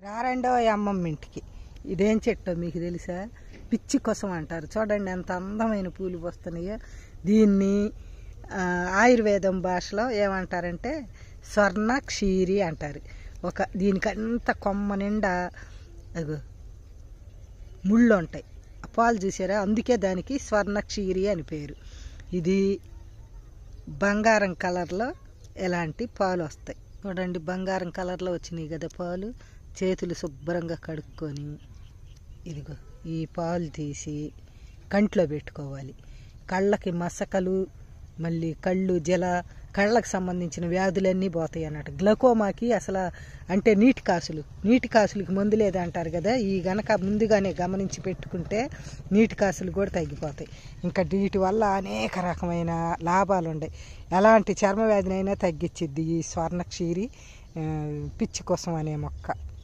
రారండో అమ్మమ్మ ఇంటికి. ఇదేం చెట్టో మీకు తెలుసా? పిచ్చి కోసం అంటారు. చూడండి ఎంత అందమైన పూలు వస్తున్నాయో. దీన్ని ఆయుర్వేదం భాషలో ఏమంటారంటే స్వర్ణ క్షీరి అంటారు. దీనికి అంత కొమ్మ నిండా ముళ్ళు ఉంటాయి. ఆ పాలు చూసారా? అందుకే దానికి స్వర్ణ క్షీరి అని పేరు. ఇది బంగారం కలర్లో ఎలాంటి పాలు వస్తాయి. చూడండి బంగారం కలర్లో వచ్చినాయి కదా పాలు. చేతులు శుభ్రంగా కడుక్కొని ఇదిగో ఈ పాలు తీసి కంట్లో పెట్టుకోవాలి. కళ్ళకి మసకలు, మళ్ళీ కళ్ళు కళ్ళకు సంబంధించిన వ్యాధులన్నీ పోతాయి అన్నట్టు. గ్లకోమాకి అసలు అంటే నీటి కాసులకి మందు లేదంటారు కదా. ఈ గనక ముందుగానే గమనించి పెట్టుకుంటే నీటి కాసులు కూడా తగ్గిపోతాయి. ఇంకా వీటి వల్ల అనేక రకమైన లాభాలు ఉన్నాయి. ఎలాంటి చర్మ వ్యాధినైనా తగ్గించిద్ది ఈ స్వర్ణ క్షీరి పిచ్చి కోసం అనే మొక్క.